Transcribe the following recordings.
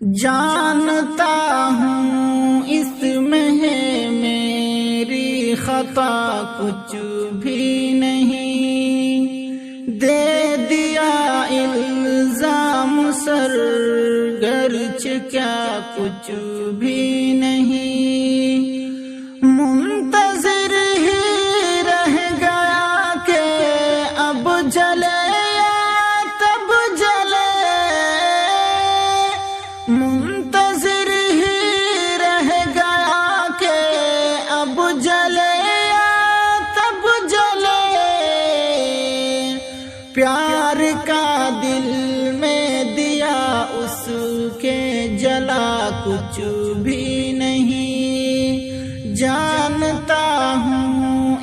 جانتا ہوں اس میں ہے میری خطا کچھ بھی نہیں، دے دیا الزام سر گرچہ کیا کچھ بھی نہیں، منتظر ہی رہ گیا کہ اب جلے تب جلے، منتظر ہی رہ گیا کہ اب جلے تب جلے، پیار کا دل میں دیا اس کے جلا کچھ بھی نہیں، جانتا ہوں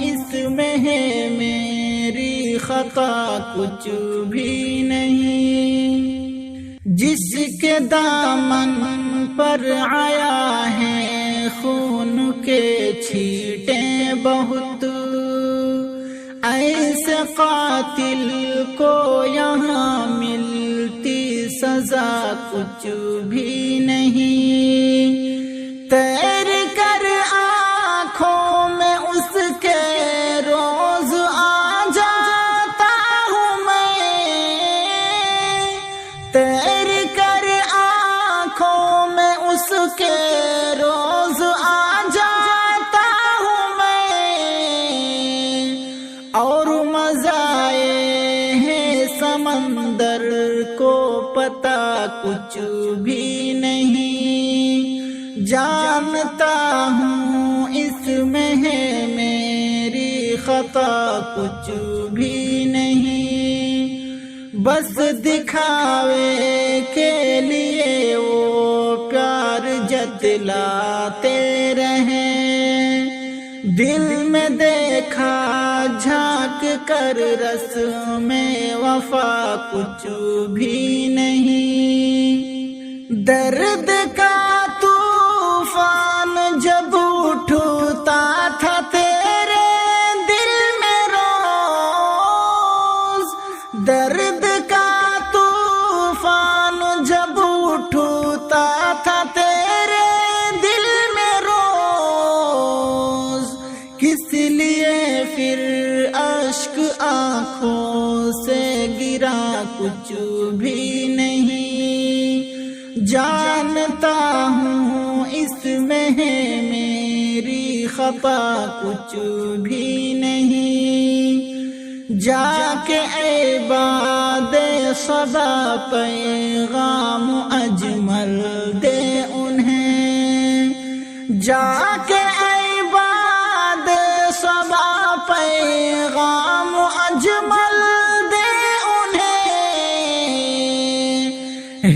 اس میں ہے میری خطا کچھ بھی نہیں، جس کے دامن پر آیا ہے خون کے چھینٹیں بہت، ایسے قاتل کو یہاں ملتی سزا کچھ بھی نہیں، تیر کر آنکھوں میں اس کے روز آ جاتا ہوں میں، تیر کر آنکھوں میں اس کے روز آ جاتا ہوں میں، اور مزائے ہیں سمندر کو پتہ کچھ بھی نہیں، جانتا ہوں اس میں ہے میری خطا کچھ بھی نہیں، بس دکھاوے کے لیے وہ پیار جتلاتے رہیں، دل میں دیکھا جھانک کر رس میں وفا کچھ بھی نہیں، درد کا طوفان جب اٹھتا تھا تیرے دل میں روز، درد کا طوفان جب اٹھتا تھا تیرے دل میں روز، کس لیے پھر اشک آنکھوں سے گرا کچھ بھی نہیں، جانتا ہوں اس میں ہے میری خطا کچھ بھی نہیں، جا کے عباد صبا پیغام اجمل دے انہیں، جا کے عباد صبا پیغام اجمل دے انہیں،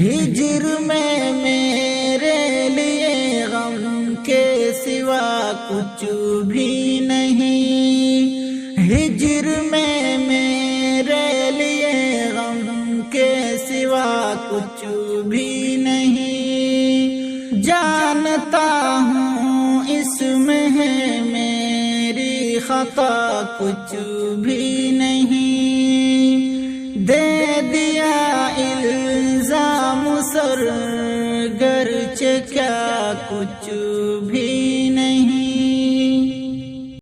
ہجر میں میرے لیے غم کے سوا کچھ بھی نہیں، ہجر میں میرے لیے غم کے سوا کچھ بھی نہیں، جانتا ہوں اس میں ہے میری خطا کچھ بھی نہیں، دے دیا الزام سر گرچہ کیا کچھ